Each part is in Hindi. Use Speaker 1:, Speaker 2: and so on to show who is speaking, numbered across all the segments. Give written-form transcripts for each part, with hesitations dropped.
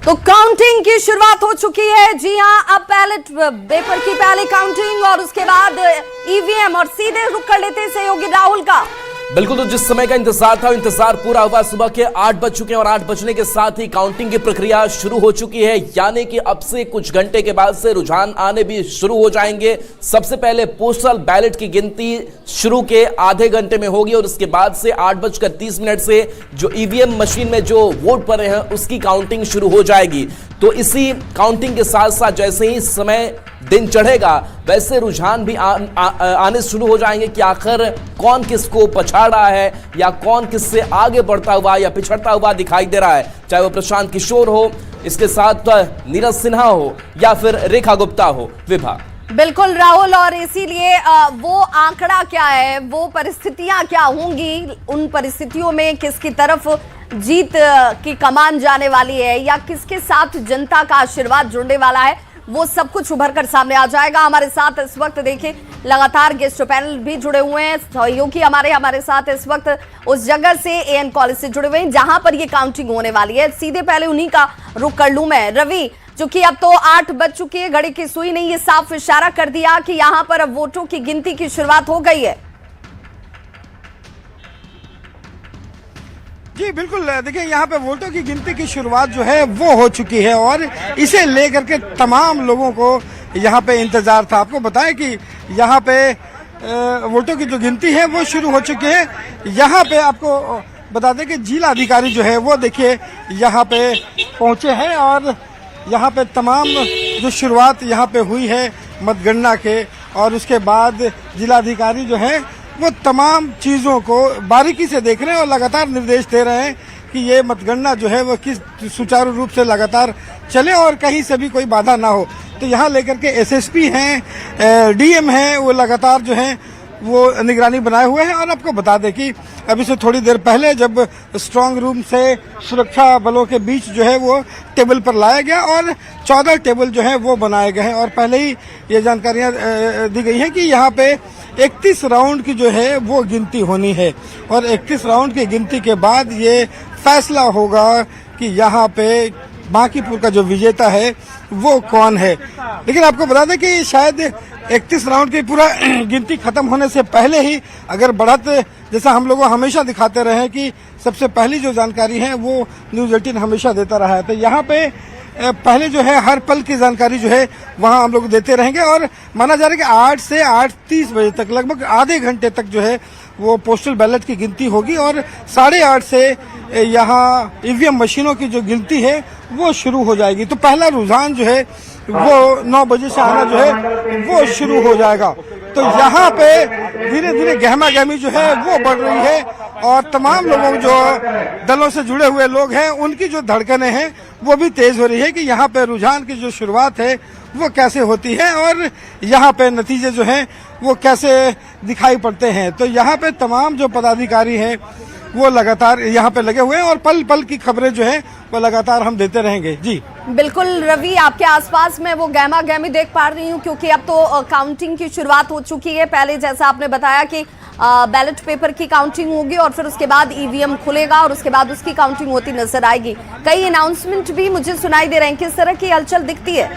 Speaker 1: तो काउंटिंग की शुरुआत हो चुकी है। जी हां, अब बैलेट पेपर की पहले काउंटिंग और उसके बाद ईवीएम, और सीधे रुक कर लेते हैं सहयोगी राहुल का।
Speaker 2: बिल्कुल, तो जिस समय का इंतजार था, इंतजार पूरा हुआ। सुबह के 8 बज चुके हैं और 8 बजने के साथ ही काउंटिंग की प्रक्रिया शुरू हो चुकी है। यानी कि अब से कुछ घंटे के बाद से रुझान आने भी शुरू हो जाएंगे। सबसे पहले पोस्टल बैलेट की गिनती शुरू के आधे घंटे में होगी और उसके बाद से 8:30 से जो ईवीएम मशीन में जो वोट पड़े हैं उसकी काउंटिंग शुरू हो जाएगी। तो इसी काउंटिंग के साथ साथ जैसे ही समय दिन चढ़ेगा वैसे रुझान भी आने शुरू हो जाएंगे कि आखिर कौन किसको पछाड़ रहा है या कौन किससे आगे बढ़ता हुआ या पिछड़ता हुआ दिखाई दे रहा है, चाहे वो प्रशांत किशोर हो, इसके साथ नीरज सिन्हा हो या फिर रेखा गुप्ता हो। विभा।
Speaker 1: बिल्कुल राहुल, और इसीलिए वो आंकड़ा क्या है, वो परिस्थितियां क्या होंगी, उन परिस्थितियों में किसकी तरफ जीत की कमान जाने वाली है या किसके साथ जनता का आशीर्वाद जुड़ने वाला है, वो सब कुछ उभर कर सामने आ जाएगा। हमारे साथ इस वक्त देखिए लगातार गेस्ट पैनल भी जुड़े हुए हैं, सहयोगी हमारे साथ इस वक्त उस जगह से एएन कॉलेज से जुड़े हुए हैं जहां पर ये काउंटिंग होने वाली है। सीधे पहले उन्हीं का रुख कर लूं मैं। रवि, चूंकि अब तो 8 बज चुकी है, घड़ी की सुई ने ये साफ इशारा कर दिया कि यहां पर अब वोटों की गिनती की शुरुआत हो गई है।
Speaker 3: जी बिल्कुल, देखिए यहाँ पे वोटों की गिनती की शुरुआत जो है वो हो चुकी है और इसे लेकर के तमाम लोगों को यहाँ पे इंतजार था। आपको बताएं कि यहाँ पे वोटों की जो गिनती है वो शुरू हो चुकी है। यहाँ पे आपको बता दें कि जिला अधिकारी जो है वो देखिए यहाँ पे पहुँचे हैं और यहाँ पे तमाम जो शुरुआत यहाँ पे हुई है मतगणना के, और उसके बाद जिलाधिकारी जो है वो तमाम चीज़ों को बारीकी से देख रहे हैं और लगातार निर्देश दे रहे हैं कि ये मतगणना जो है वो किस सुचारू रूप से लगातार चले और कहीं से भी कोई बाधा ना हो। तो यहाँ लेकर के एसएसपी हैं, डीएम हैं, वो लगातार जो हैं वो निगरानी बनाए हुए हैं। और आपको बता दें कि अभी से थोड़ी देर पहले जब स्ट्रांग रूम से सुरक्षा बलों के बीच जो है वो टेबल पर लाया गया और 14 टेबल जो है वो बनाए गए हैं और पहले ही ये जानकारियां दी गई हैं कि यहाँ पे 31 राउंड की जो है वो गिनती होनी है और 31 राउंड की गिनती के बाद ये फैसला होगा कि यहाँ पे बांकीपुर का जो विजेता है वो कौन है। लेकिन आपको बता दें कि शायद 31 राउंड की पूरा गिनती खत्म होने से पहले ही अगर बढ़त, जैसा हम लोगों हमेशा दिखाते रहे हैं कि सबसे पहली जो जानकारी है वो न्यूज़ 18 हमेशा देता रहा है, तो यहाँ पे पहले जो है हर पल की जानकारी जो है वहाँ हम लोग देते रहेंगे। और माना जा रहा है कि 8 से 8:30 बजे तक लगभग आधे घंटे तक जो है वो पोस्टल बैलेट की गिनती होगी और 8:30 से यहाँ ईवीएम मशीनों की जो गिनती है वो शुरू हो जाएगी। तो पहला रुझान जो है वो 9 बजे से आना जो है वो शुरू हो जाएगा। तो यहाँ पे धीरे धीरे गहमा गहमी जो है वो बढ़ रही है और तमाम लोगों जो दलों से जुड़े हुए लोग हैं उनकी जो धड़कनें हैं वो भी तेज हो रही है कि यहाँ पे रुझान की जो शुरुआत है वो कैसे होती है और यहाँ पे नतीजे जो हैं वो कैसे दिखाई पड़ते हैं। तो यहाँ पे तमाम जो पदाधिकारी हैं वो लगातार यहाँ पे लगे हुए हैं और पल पल की खबरें जो है वो लगातार हम देते रहेंगे। जी
Speaker 1: बिल्कुल रवि, आपके आसपास मैं वो गहमा गहमी देख पा रही हूँ क्योंकि अब तो काउंटिंग की शुरुआत हो चुकी है। पहले जैसा आपने बताया कि बैलेट पेपर की काउंटिंग होगी और फिर उसके बाद ईवीएम खुलेगा और उसके बाद उसकी काउंटिंग होती नजर आएगी। कई अनाउंसमेंट भी मुझे सुनाई दे रहे हैं, किस तरह की हलचल दिखती है?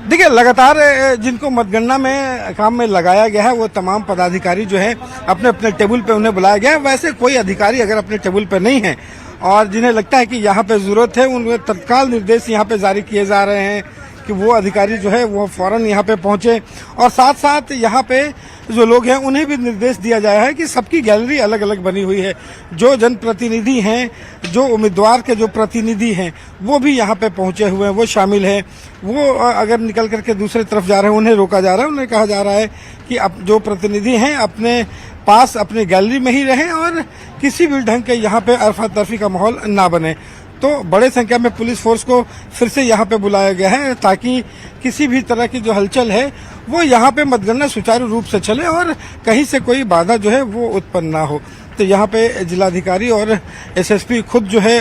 Speaker 3: देखिए लगातार जिनको मतगणना में काम में लगाया गया है वो तमाम पदाधिकारी जो है अपने अपने टेबल पे उन्हें बुलाया गया है। वैसे कोई अधिकारी अगर अपने टेबल पे नहीं है और जिन्हें लगता है कि यहाँ पे जरूरत है उन्हें तत्काल निर्देश यहाँ पे जारी किए जा रहे हैं कि वो अधिकारी जो है वो फौरन यहाँ पे पहुंचे और साथ साथ यहाँ पे जो लोग हैं उन्हें भी निर्देश दिया गया है कि सबकी गैलरी अलग अलग बनी हुई है। जो जनप्रतिनिधि हैं, जो उम्मीदवार के जो प्रतिनिधि हैं वो भी यहाँ पे पहुंचे हुए हैं, वो शामिल हैं। वो अगर निकल करके दूसरी तरफ जा रहे हैं उन्हें रोका जा रहा है, उन्हें कहा जा रहा है कि अब जो प्रतिनिधि हैं अपने पास अपनी गैलरी में ही रहें और किसी भी ढंग के यहाँ पे अरफा तफरी का माहौल ना बने। तो बड़े संख्या में पुलिस फोर्स को फिर से यहाँ पे बुलाया गया है ताकि किसी भी तरह की जो हलचल है वो यहाँ पे मतगणना सुचारू रूप से चले और कहीं से कोई बाधा जो है वो उत्पन्न ना हो। तो यहाँ पे जिलाधिकारी और एसएसपी खुद जो है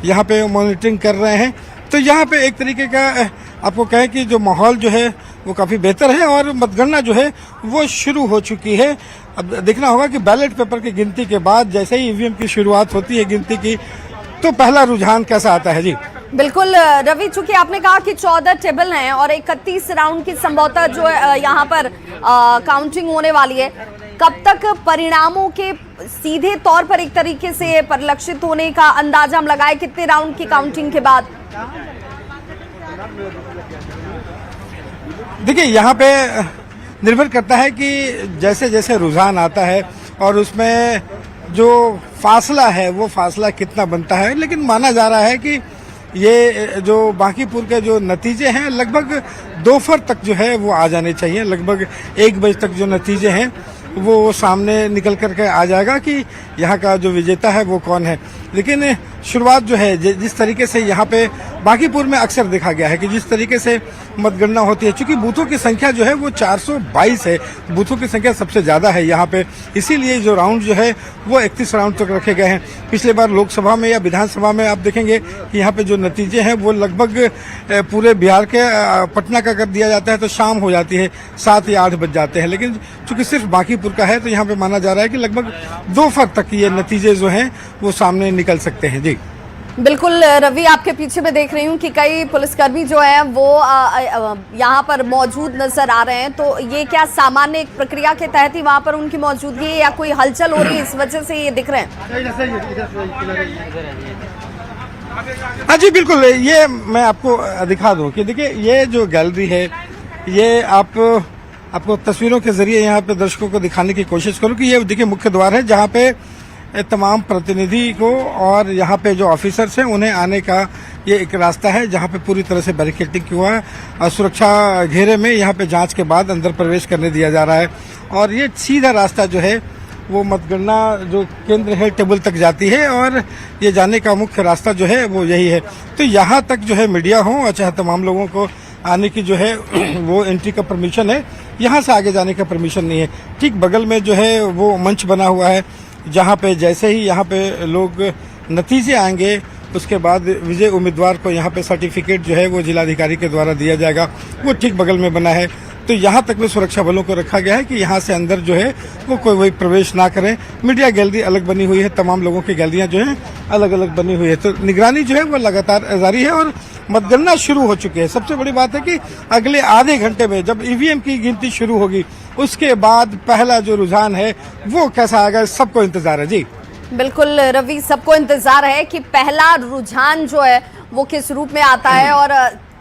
Speaker 3: यहाँ पे मॉनिटरिंग कर रहे हैं। तो यहाँ पे एक तरीके का आपको कहें कि जो माहौल जो है वो काफ़ी बेहतर है और मतगणना जो है वो शुरू हो चुकी है। अब देखना होगा कि बैलेट पेपर की गिनती के बाद जैसे ही ईवीएम की शुरुआत होती है गिनती की, तो पहला रुझान कैसा आता है। जी
Speaker 1: बिल्कुल रवि, चूंकि आपने कहा कि 14 टेबल हैं और 31 राउंड की संभवतः जो है यहाँ पर काउंटिंग होने वाली है, कब तक परिणामों के सीधे तौर पर एक तरीके से परिलक्षित होने का अंदाजा हम लगाए, कितने राउंड की काउंटिंग के बाद?
Speaker 3: देखिए, यहाँ पे निर्भर करता है कि जैसे जैसे रुझान आता है और उसमें जो फासला है वो फासला कितना बनता है, लेकिन माना जा रहा है कि ये जो बांकीपुर के जो नतीजे हैं लगभग दोपहर तक जो है वो आ जाने चाहिए। लगभग 1 बजे तक जो नतीजे हैं वो सामने निकल करके आ जाएगा कि यहाँ का जो विजेता है वो कौन है। लेकिन शुरुआत जो है जिस तरीके से यहाँ पे बांकीपुर में अक्सर देखा गया है कि जिस तरीके से मतगणना होती है, चूंकि बूथों की संख्या जो है वो 422 है, बूथों की संख्या सबसे ज्यादा है यहाँ पे, इसीलिए जो राउंड जो है वो 31 राउंड तक रखे गए हैं। पिछले बार लोकसभा में या विधानसभा में आप देखेंगे कि यहाँ पे जो नतीजे हैं वो लगभग पूरे बिहार के पटना का कर दिया जाता है तो शाम हो जाती है, 7 या 8 बज जाते हैं। लेकिन चूंकि सिर्फ बांकीपुर का है तो यहाँ पे माना जा रहा है कि लगभग दोपहर तक ये नतीजे जो हैं वो सामने निकल सकते हैं। जी
Speaker 1: बिल्कुल रवि, आपके पीछे मैं देख रही हूँ कि कई पुलिसकर्मी जो हैं वो यहाँ पर मौजूद नजर आ रहे हैं, तो ये क्या सामान्य एक प्रक्रिया के तहत ही वहाँ पर उनकी मौजूदगी है या कोई हलचल हो रही है इस वजह से ये दिख रहे हैं?
Speaker 3: हाँ जी बिल्कुल, ये मैं आपको दिखा दूं कि देखिए ये जो गैलरी है ये आपको तस्वीरों के जरिए यहाँ पे दर्शकों को दिखाने की कोशिश करूं कि ये देखिए मुख्य द्वार है जहाँ पे तमाम प्रतिनिधि को और यहाँ पे जो ऑफिसर्स हैं उन्हें आने का ये एक रास्ता है जहाँ पे पूरी तरह से बैरिकेडिंग हुआ है और सुरक्षा घेरे में यहाँ पे जांच के बाद अंदर प्रवेश करने दिया जा रहा है। और ये सीधा रास्ता जो है वो मतगणना जो केंद्र है टेबल तक जाती है और ये जाने का मुख्य रास्ता जो है वो यही है। तो यहाँ तक जो है मीडिया हो और चाहे तमाम लोगों को आने की जो है वो एंट्री का परमिशन है, यहाँ से आगे जाने का परमिशन नहीं है। ठीक बगल में जो है वो मंच बना हुआ है जहाँ पे जैसे ही यहाँ पे लोग नतीजे आएंगे उसके बाद विजय उम्मीदवार को यहाँ पे सर्टिफिकेट जो है वो जिलाधिकारी के द्वारा दिया जाएगा, वो ठीक बगल में बना है। तो यहाँ तक में सुरक्षा बलों को रखा गया है कि यहाँ से अंदर जो है वो कोई वही प्रवेश ना करे। मीडिया गैलरी अलग बनी हुई है, तमाम लोगों की गैलरियाँ जो है अलग अलग बनी हुई है। तो निगरानी जो है वो लगातार जारी है और मतगणना शुरू हो चुकी है। सबसे बड़ी बात है कि अगले आधे घंटे में जब ईवीएम की गिनती शुरू होगी उसके बाद पहला जो रुझान है वो कैसा आएगा, सबको इंतजार है। जी
Speaker 1: बिल्कुल रवि, सबको इंतजार है कि पहला रुझान जो है वो किस रूप में आता है और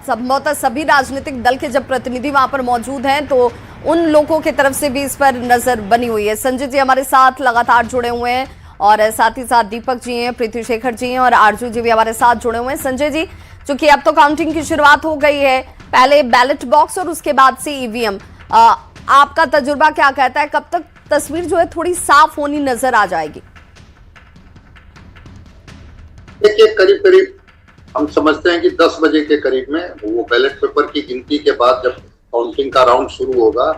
Speaker 1: संभवतः सभी राजनीतिक दल के जब प्रतिनिधि वहां पर मौजूद हैं तो उन लोगों की तरफ से भी इस पर नजर बनी हुई है। संजय जी हमारे साथ लगातार जुड़े हुए हैं और साथ ही साथ दीपक जी हैं, प्रीति शेखर जी हैं और आरजू जी भी हमारे साथ जुड़े हुए हैं। संजय जी, चूंकि अब तो काउंटिंग की शुरुआत हो गई है, पहले बैलेट बॉक्स और उसके बाद से ईवीएम, आपका तजुर्बा क्या कहता है, कब तक तस्वीर जो है थोड़ी साफ होनी नजर आ जाएगी?
Speaker 4: देखिए, करीब करीब हम समझते हैं कि 10 बजे के करीब में वो बैलेट पेपर की गिनती के बाद जब काउंटिंग का राउंड शुरू होगा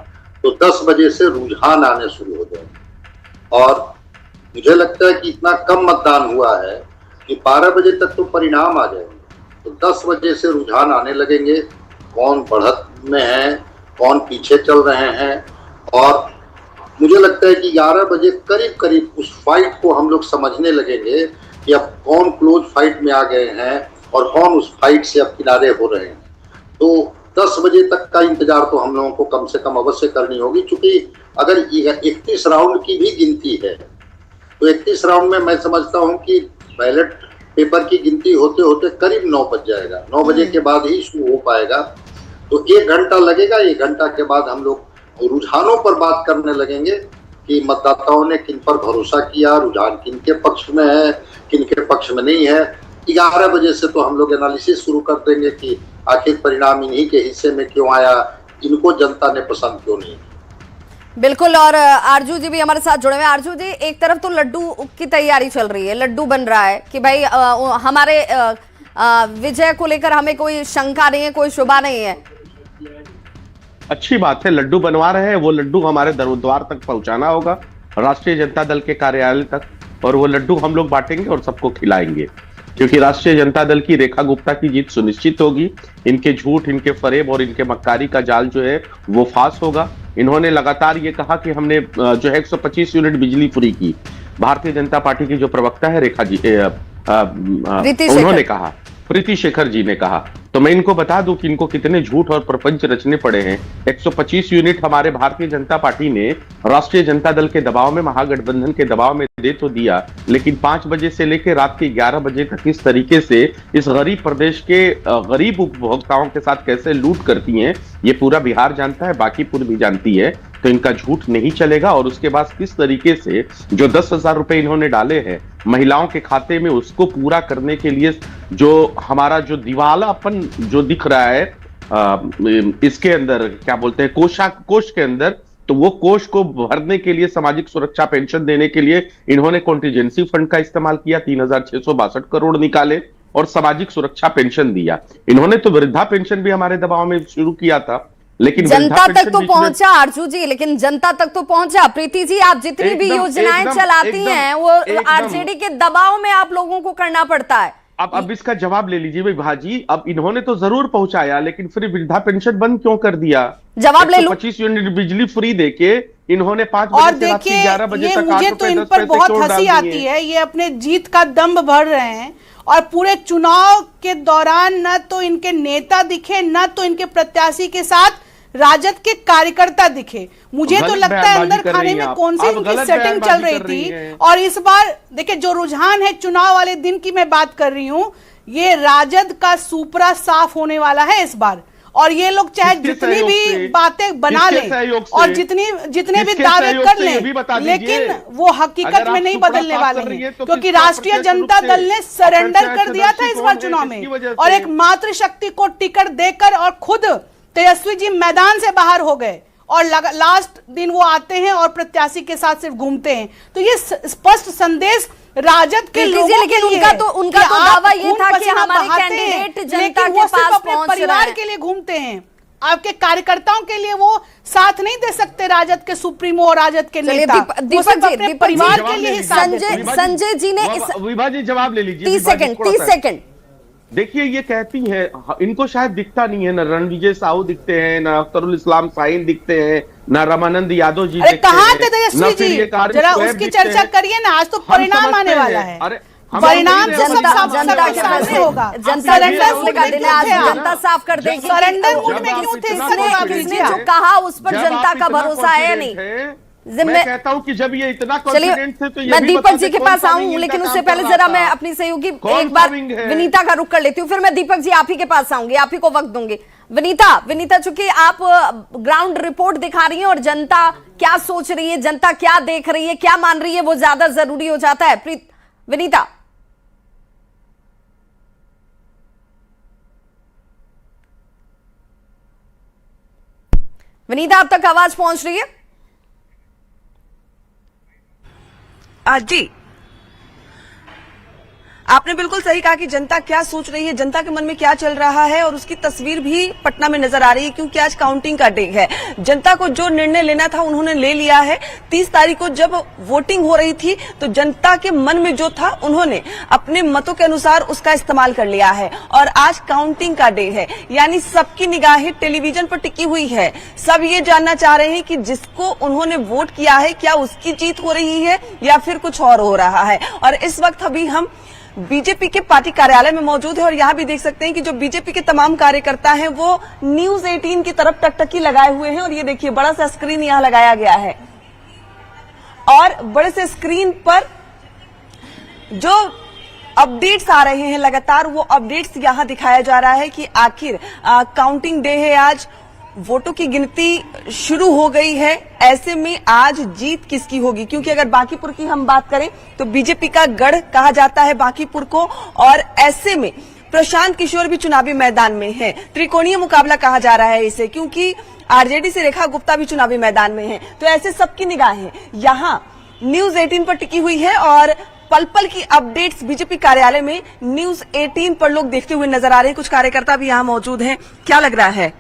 Speaker 4: तो 10 बजे से रुझान आने शुरू हो जाएंगे। और मुझे लगता है कि इतना कम मतदान हुआ है कि 12 बजे तक तो परिणाम आ जाएंगे। तो 10 बजे से रुझान आने लगेंगे, कौन बढ़त में है, कौन पीछे चल रहे हैं। और मुझे लगता है कि 11 बजे करीब करीब उस फाइट को हम लोग समझने लगेंगे कि अब कौन क्लोज फाइट में आ गए हैं और कौन उस फाइट से अब किनारे हो रहे हैं। तो 10 बजे तक का इंतजार तो हम लोगों को कम से कम अवश्य करनी होगी, क्योंकि अगर 31 राउंड की भी गिनती है तो 31 राउंड में मैं समझता हूं कि बैलेट पेपर की गिनती होते होते करीब 9 बज जाएगा। 9 बजे के बाद ही शुरू हो पाएगा। तो 1 घंटा लगेगा। 1 घंटा के बाद हम लोग रुझानों पर बात करने लगेंगे कि मतदाताओं ने किन पर भरोसा किया, रुझान किन के पक्ष में है, किन के पक्ष में नहीं है। 11 बजे से तो हम लोग एनालिसिस शुरू कर देंगे कि आखिर परिणाम इन्हीं के हिस्से में क्यों आया, इनको जनता ने पसंद क्यों नहीं।
Speaker 1: बिल्कुल, और आरजू जी भी हमारे साथ जुड़े हुए हैं। आरजू जी, एक तरफ तो लड्डू की तैयारी चल रही है, लड्डू बन रहा है कि भाई हमारे विजय को लेकर हमें कोई शंका नहीं है, कोई शुबा नहीं है।
Speaker 5: अच्छी बात है, लड्डू बनवा रहे हैं। वो लड्डू हमारे द्वार तक पहुंचाना होगा, राष्ट्रीय जनता दल के कार्यालय तक, और वो लड्डू हम लोग बांटेंगे और सबको खिलाएंगे। क्योंकि राष्ट्रीय जनता दल की रेखा गुप्ता की जीत सुनिश्चित होगी। इनके झूठ, इनके फरेब और इनके मक्कारी का जाल जो है वो फांस होगा। इन्होंने लगातार ये कहा कि हमने जो है 125 यूनिट बिजली फ्री की। भारतीय जनता पार्टी की जो प्रवक्ता है रेखा जी उन्होंने कहा, प्रीति शेखर जी ने कहा। तो मैं इनको बता दूं कि इनको कितने झूठ और प्रपंच रचने पड़े हैं। 125 यूनिट हमारे भारतीय जनता पार्टी ने राष्ट्रीय जनता दल के दबाव में, महागठबंधन के दबाव में दे तो दिया, लेकिन 5 बजे से लेकर रात के 11 बजे तक इस तरीके से इस गरीब प्रदेश के गरीब उपभोक्ताओं के साथ कैसे लूट करती हैं, ये पूरा बिहार जानता है, बांकीपुर भी जानती है। तो इनका झूठ नहीं चलेगा। और उसके बाद किस तरीके से जो 10,000 रुपए इन्होंने डाले हैं महिलाओं के खाते में, उसको पूरा करने के लिए जो हमारा जो दिवालापन जो दिख रहा है इसके अंदर, क्या बोलते हैं, कोष के अंदर, तो वो कोष को भरने के लिए, सामाजिक सुरक्षा पेंशन देने के लिए इन्होंने कॉन्टीजेंसी फंड का इस्तेमाल किया। 3,662 करोड़ निकाले और सामाजिक सुरक्षा पेंशन दिया। इन्होंने तो वृद्धा पेंशन भी हमारे दबाव में शुरू किया था, लेकिन
Speaker 1: जनता तक तो पहुंचा आरजू जी, लेकिन जनता तक तो पहुंचा। प्रीति जी, आप जितनी भी योजनाएं चलाती हैं वो आरजेडी के दबाव में आप लोगों को करना पड़ता है।
Speaker 5: अब इसका जवाब ले लीजिए भाजी। अब इन्होंने तो जरूर पहुंचाया, लेकिन फिर वृद्धा पेंशन बंद क्यों कर दिया?
Speaker 1: जवाब ले लो।
Speaker 5: 25 यूनिट बिजली फ्री देके इन्होंने 5
Speaker 6: और
Speaker 5: बजे से रात के 11 बजे तक
Speaker 6: मुझे तो इन पर बहुत हंसी आती है। ये अपने जीत का दम्भ भर रहे हैं और पूरे चुनाव के दौरान न तो इनके नेता दिखे, न तो इनके प्रत्याशी के साथ राजद के कार्यकर्ता दिखे। मुझे तो लगता है अंदर खाने में कौन सी इनकी सेटिंग चल रही थी। और इस बार देखिए जो रुझान है, चुनाव वाले दिन की मैं बात कर रही हूं, ये राजद का सुपरा साफ होने वाला है इस बार। और ये लोग चाहे जितनी भी बातें बना लें और जितने भी दावे कर लें, लेकिन वो हकीकत में नहीं बदलने वाले हैं, क्योंकि राष्ट्रीय जनता दल ने सरेंडर कर दिया था इस बार चुनाव में। और एक मातृशक्ति को टिकट देकर और खुद तेजस्वी जी मैदान से बाहर हो गए और लास्ट दिन वो आते हैं और प्रत्याशी के साथ सिर्फ घूमते हैं। तो ये स्पष्ट संदेश राजद के लोगों के लिए
Speaker 1: उनका तो दावा ये था कि हमारे कैंडिडेट जनता के पास पहुंच
Speaker 6: परिवार के लिए घूमते हैं। आपके कार्यकर्ताओं के लिए वो साथ नहीं दे सकते राजद के सुप्रीमो और राजद के नेता।
Speaker 1: दीपक जी,
Speaker 6: परिवार के लिए
Speaker 1: संजय जी ने
Speaker 5: विभाजी जवाब ले लीजिए।
Speaker 1: 30 सेकंड।
Speaker 5: देखिए ये कहती है, इनको शायद दिखता नहीं है, न रणविजय साहू दिखते हैं, न अख्तरुल इस्लाम साहिल दिखते हैं, न रामानंद यादव जी दिखते हैं।
Speaker 6: कहाँ थे तेजस्वी जी? जरा उसकी चर्चा करिए ना। आज तो परिणाम आने वाला है। परिणाम
Speaker 1: जनता के पास होगा। जनता साफ कर देगी।
Speaker 6: सरेंडर मूड में क्यों थे?
Speaker 1: किसने जो कहा उस पर जनता का भरोसा है या नहीं?
Speaker 5: मैं कहता हूं कि जब ये इतना कॉन्फिडेंट थे तो ये
Speaker 1: मैं दीपक जी के पास आऊं, लेकिन उससे पहले जरा मैं अपनी सहयोगी एक बार विनीता का रुख कर लेती हूँ, फिर मैं दीपक जी आप ही के पास आऊंगी, आप ही को वक्त दूंगी। विनीता चूंकि आप ग्राउंड रिपोर्ट दिखा रही हैं और जनता क्या सोच रही है, जनता क्या देख रही है, क्या मान रही है, वो ज्यादा जरूरी हो जाता है। विनीता, आप तक आवाज पहुंच रही है?
Speaker 7: जी, आपने बिल्कुल सही कहा कि जनता क्या सोच रही है, जनता के मन में क्या चल रहा है, और उसकी तस्वीर भी पटना में नजर आ रही है, क्योंकि आज काउंटिंग का डे है। जनता को जो निर्णय लेना था उन्होंने ले लिया है। 30 तारीख को जब वोटिंग हो रही थी तो जनता के मन में जो था उन्होंने अपने मतों के अनुसार उसका इस्तेमाल कर लिया है। और आज काउंटिंग का डे है, यानी सबकी निगाहें टेलीविजन पर टिकी हुई है। सब ये जानना चाह रहे हैं कि जिसको उन्होंने वोट किया है क्या उसकी जीत हो रही है या फिर कुछ और हो रहा है। और इस वक्त अभी हम बीजेपी के पार्टी कार्यालय में मौजूद है और यहाँ भी देख सकते हैं कि जो बीजेपी के तमाम कार्यकर्ता हैं वो न्यूज 18 की तरफ टकटकी लगाए हुए हैं। और ये देखिए बड़ा सा स्क्रीन यहाँ लगाया गया है और बड़े से स्क्रीन पर जो अपडेट्स आ रहे हैं लगातार, वो अपडेट्स यहाँ दिखाया जा रहा है कि आखिर काउंटिंग डे है, आज वोटों की गिनती शुरू हो गई है। ऐसे में आज जीत किसकी होगी, क्योंकि अगर बांकीपुर की हम बात करें तो बीजेपी का गढ़ कहा जाता है बांकीपुर को, और ऐसे में प्रशांत किशोर भी चुनावी मैदान में है। त्रिकोणीय मुकाबला कहा जा रहा है इसे, क्योंकि आरजेडी से रेखा गुप्ता भी चुनावी मैदान में है। तो ऐसे सबकी निगाहें यहाँ न्यूज 18 पर टिकी हुई है और पल पल की अपडेट्स बीजेपी कार्यालय में न्यूज 18 पर लोग देखते हुए नजर आ रहे हैं। कुछ कार्यकर्ता भी यहाँ मौजूद हैं, क्या लग रहा है?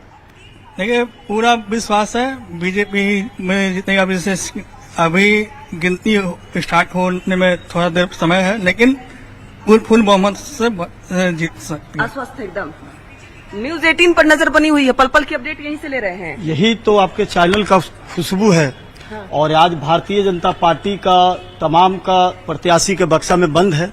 Speaker 8: देखिए, पूरा विश्वास है बीजेपी में जितने का विशेष। अभी गिनती स्टार्ट होने में थोड़ा देर समय है, लेकिन फुल बहुमत से जीत सकती है।
Speaker 7: आश्वस्त एकदम। न्यूज 18 पर नजर बनी हुई है, पल पल की अपडेट यहीं से ले रहे हैं।
Speaker 9: यही तो आपके चैनल का खुशबू है। और आज भारतीय जनता पार्टी का तमाम का प्रत्याशी के बक्सा में बंद है।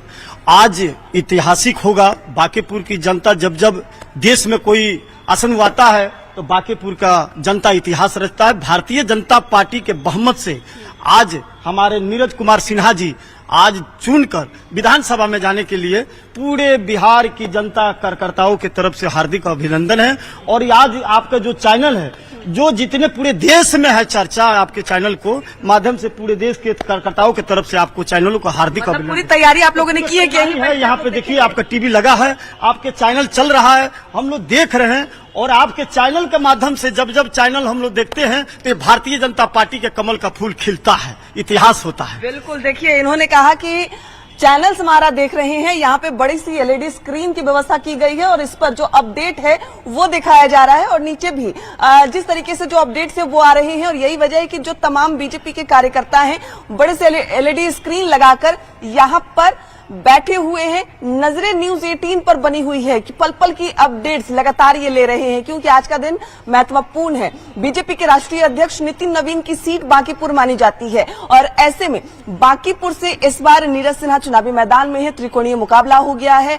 Speaker 9: आज ऐतिहासिक होगा। बांकीपुर की जनता जब जब देश में कोई आसन आता है तो बांकीपुर का जनता इतिहास रचता है। भारतीय जनता पार्टी के बहुमत से आज हमारे नीरज कुमार सिन्हा जी आज चुनकर विधानसभा में जाने के लिए पूरे बिहार की जनता कार्यकर्ताओं की तरफ से हार्दिक अभिनंदन है। और आज आपका जो चैनल है, जो जितने पूरे देश में है चर्चा, आपके चैनल को माध्यम से पूरे देश के कार्यकर्ताओं की तरफ से आपको चैनलों को हार्दिक अभिनंदन।
Speaker 7: पूरी तैयारी आप लोगों ने की है क्या?
Speaker 9: यहाँ पे देखिए आपका टीवी लगा है, आपके चैनल चल रहा है, हम लोग देख रहे हैं। और आपके चैनल के माध्यम से जब जब चैनल हम लोग देखते हैं तो भारतीय जनता पार्टी के कमल का फूल खिलता है, इतिहास होता है।
Speaker 7: बिल्कुल, देखिए इन्होंने कहा कि चैनल्स हमारा देख रहे हैं, यहाँ पे बड़ी सी एलईडी स्क्रीन की व्यवस्था की गई है और इस पर जो अपडेट है वो दिखाया जा रहा है। और नीचे भी जिस तरीके से जो अपडेट्स है वो आ रहे हैं। और यही वजह है कि जो तमाम बीजेपी के कार्यकर्ता हैं बड़े से एलईडी स्क्रीन लगाकर यहाँ पर बैठे हुए हैं। नजरें न्यूज 18 पर बनी हुई है कि पल पल की अपडेट्स लगातार ये ले रहे हैं, क्योंकि आज का दिन महत्वपूर्ण है। बीजेपी के राष्ट्रीय अध्यक्ष नितिन नवीन की सीट बांकीपुर मानी जाती है और ऐसे में बांकीपुर से इस बार नीरज सिन्हा चुनावी मैदान में है। त्रिकोणीय मुकाबला हो गया है।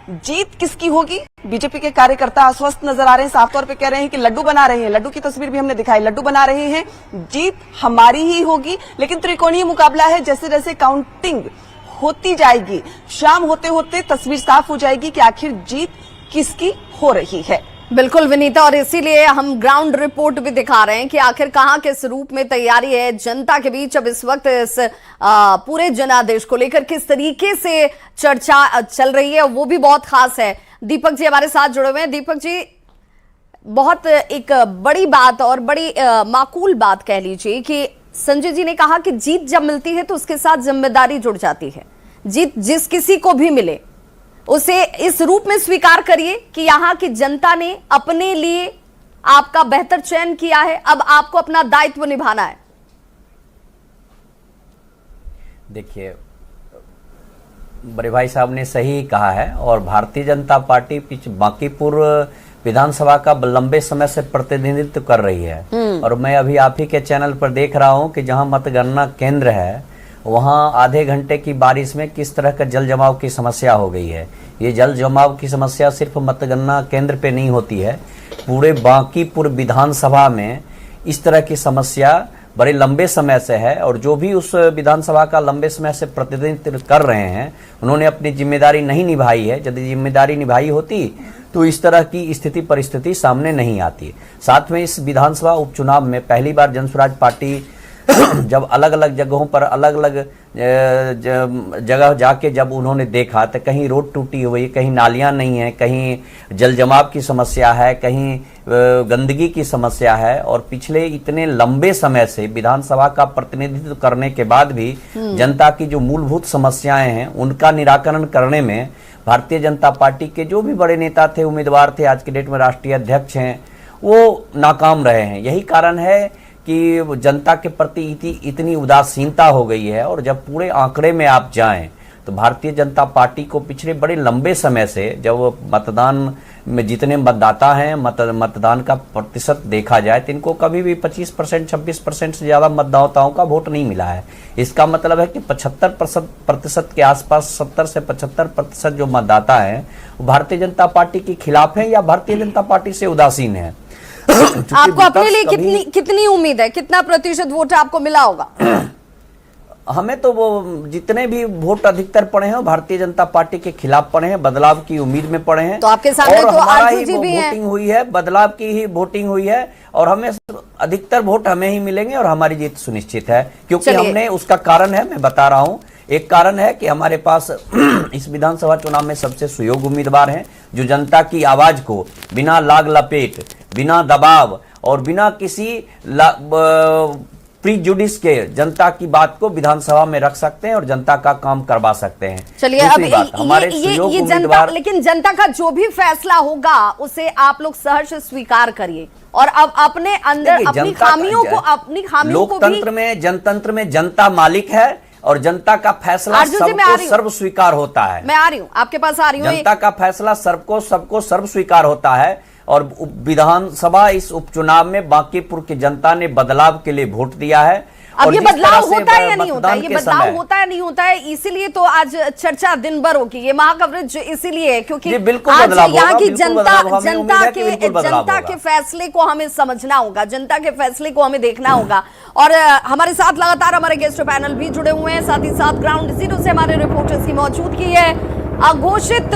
Speaker 7: जीत किसकी होगी? बीजेपी के कार्यकर्ता आश्वस्त नजर आ रहे हैं, साफ तौर पे कह रहे हैं कि लड्डू बना रहे हैं। लड्डू की तस्वीर भी हमने दिखाई, लड्डू बना रहे हैं। जीत हमारी ही होगी, लेकिन त्रिकोणीय मुकाबला है। जैसे जैसे काउंटिंग होती जाएगी, शाम होते होते तस्वीर साफ हो जाएगी कि आखिर जीत किसकी हो रही है।
Speaker 1: बिल्कुल विनीता, और इसीलिए हम ग्राउंड रिपोर्ट भी दिखा रहे हैं कि आखिर कहां किस रूप में तैयारी है जनता के बीच। अब इस वक्त इस पूरे जनादेश को लेकर किस तरीके से चर्चा चल रही है वो भी बहुत खास है। दीपक जी हमारे साथ जुड़े हुए हैं। दीपक जी, बहुत एक बड़ी बात और बड़ी माकूल बात कह लीजिए कि संजय जी ने कहा कि जीत जब मिलती है तो उसके साथ जिम्मेदारी जुड़ जाती है। जीत जिस किसी को भी मिले उसे इस रूप में स्वीकार करिए कि यहाँ की जनता ने अपने लिए आपका बेहतर चयन किया है, अब आपको अपना दायित्व निभाना है।
Speaker 10: देखिए, बड़े भाई साहब ने सही कहा है और भारतीय जनता पार्टी बांकीपुर विधानसभा का लंबे समय से प्रतिनिधित्व कर रही है। और मैं अभी आप ही के चैनल पर देख रहा हूं कि जहां मतगणना केंद्र है वहां आधे घंटे की बारिश में किस तरह का जल जमाव की समस्या हो गई है। ये जल जमाव की समस्या सिर्फ मतगणना केंद्र पे नहीं होती है, पूरे बांकीपुर विधानसभा में इस तरह की समस्या बड़े लंबे समय से है। और जो भी उस विधानसभा का लंबे समय से प्रतिनिधित्व कर रहे हैं उन्होंने अपनी जिम्मेदारी नहीं निभाई है। यदि जिम्मेदारी निभाई होती तो इस तरह की स्थिति परिस्थिति सामने नहीं आती। साथ में इस विधानसभा उपचुनाव में पहली बार जनसुराज पार्टी जब अलग अलग जगहों पर अलग अलग जगह जाके जब उन्होंने देखा तो कहीं रोड टूटी हुई, कहीं नालियां नहीं है, कहीं जल जमाव की समस्या है, कहीं गंदगी की समस्या है। और पिछले इतने लंबे समय से विधानसभा का प्रतिनिधित्व करने के बाद भी जनता की जो मूलभूत समस्याएं हैं उनका निराकरण करने में भारतीय जनता पार्टी के जो भी बड़े नेता थे, उम्मीदवार थे, आज के डेट में राष्ट्रीय अध्यक्ष हैं, वो नाकाम रहे हैं। यही कारण है कि जनता के प्रति इतनी उदासीनता हो गई है। और जब पूरे आंकड़े में आप जाएं तो भारतीय जनता पार्टी को पिछले बड़े लंबे समय से जब मतदान में जितने मतदाता हैं, मतदान का प्रतिशत देखा जाए तो इनको कभी भी 25%, 26% से ज्यादा मतदाताओं का वोट नहीं मिला है। इसका मतलब है कि 75% के आसपास 70 से 75% जो मतदाता हैं वो भारतीय जनता पार्टी के खिलाफ हैं या भारतीय जनता पार्टी से उदासीन है।
Speaker 1: आपको अपने लिए कितनी उम्मीद है, कितना प्रतिशत वोट आपको मिला होगा?
Speaker 10: हमें तो वो जितने भी वोट अधिकतर पड़े हैं भारतीय जनता पार्टी के खिलाफ पड़े हैं, बदलाव की उम्मीद में पड़े हैं।
Speaker 1: तो आपके सामने
Speaker 10: और
Speaker 1: तो
Speaker 10: हमारा ही
Speaker 1: वोटिंग
Speaker 10: हुई है, बदलाव की ही वोटिंग हुई है और हमें अधिकतर वोट हमें ही मिलेंगे और हमारी जीत सुनिश्चित है। क्योंकि हमने उसका कारण है, मैं बता रहा हूं, एक कारण है कि हमारे पास इस विधानसभा चुनाव में सबसे सुयोग्य उम्मीदवार हैं जो जनता की आवाज को बिना लाग लपेट, बिना दबाव और बिना किसी प्रीजुडिस के जनता की बात को विधानसभा में रख सकते हैं और जनता का काम करवा सकते हैं।
Speaker 1: चलिए, अब ये जनता, लेकिन जनता का जो भी फैसला होगा उसे आप लोग सहर्ष स्वीकार करिए और अब अपने अंदर अपनी खामियों को भी
Speaker 10: लोकतंत्र में, जनतंत्र में जनता मालिक है और जनता का फैसला
Speaker 1: अर्जुन जी, मैं आ
Speaker 10: सबको
Speaker 1: रही हूँ।
Speaker 10: सर्व स्वीकार होता है।
Speaker 1: मैं आ रही हूँ, आपके पास आ रही हूँ।
Speaker 10: जनता का फैसला सबको सर्व स्वीकार होता है और विधानसभा इस उपचुनाव में बांकीपुर की जनता ने बदलाव के लिए वोट दिया है।
Speaker 1: अब
Speaker 10: और
Speaker 1: ये
Speaker 10: जिस तरह
Speaker 1: बदलाव
Speaker 10: से
Speaker 1: होता है या नहीं होता है,
Speaker 10: मतदान
Speaker 1: ये
Speaker 10: के
Speaker 1: बदलाव
Speaker 10: समय-
Speaker 1: होता है नहीं होता है, इसीलिए तो आज चर्चा दिन भर होगी, ये महाकवरेज इसीलिए है क्योंकि
Speaker 10: जी, बिल्कुल
Speaker 1: आज
Speaker 10: बदलाव
Speaker 1: यहाँ
Speaker 10: होगा,
Speaker 1: की
Speaker 10: बिल्कुल
Speaker 1: जनता
Speaker 10: बदलाव, हमें उम्मीद है कि बिल्कुल बदलाव
Speaker 1: जनता
Speaker 10: होगा।
Speaker 1: के फैसले को हमें समझना होगा, जनता के फैसले को हमें देखना होगा। और हमारे साथ लगातार हमारे गेस्ट पैनल भी जुड़े हुए हैं, साथ ही साथ ग्राउंड जीरो से हमारे रिपोर्टर्स की मौजूदगी है। अघोषित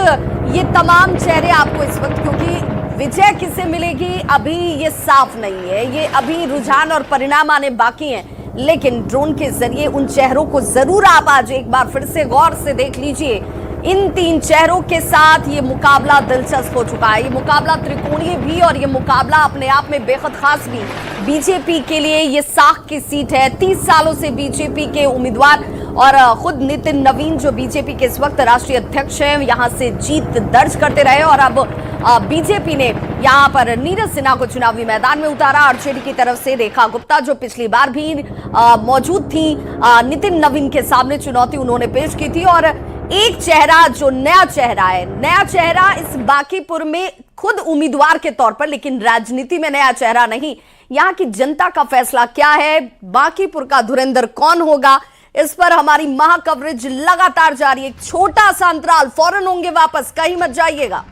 Speaker 1: ये तमाम चेहरे आपको इस वक्त, क्योंकि विजय किसे मिलेगी अभी ये साफ नहीं है, ये अभी रुझान और परिणाम आने बाकी हैं, लेकिन ड्रोन के जरिए उन चेहरों को जरूर आप आज एक बार फिर से गौर से देख लीजिए। इन 3 चेहरों के साथ ये मुकाबला दिलचस्प हो चुका है, ये मुकाबला त्रिकोणीय भी और ये मुकाबला अपने आप में बेहद खास भी। बीजेपी के लिए ये साख की सीट है, 30 सालों से बीजेपी के उम्मीदवार और खुद नितिन नवीन जो बीजेपी के इस वक्त राष्ट्रीय अध्यक्ष हैं, यहां से जीत दर्ज करते रहे और अब बीजेपी ने यहां पर नीरज सिन्हा को चुनावी मैदान में उतारा। आरजेडी की तरफ से रेखा गुप्ता जो पिछली बार भी मौजूद थी, नितिन नवीन के सामने चुनौती उन्होंने पेश की थी। और एक चेहरा जो नया चेहरा है, नया चेहरा इस बांकीपुर में खुद उम्मीदवार के तौर पर, लेकिन राजनीति में नया चेहरा नहीं। यहाँ की जनता का फैसला क्या है, बांकीपुर का धुरंधर कौन होगा, इस पर हमारी महा कवरेज लगातार जारी है। एक छोटा सा अंतराल, फौरन होंगे वापस, कहीं मत जाइएगा।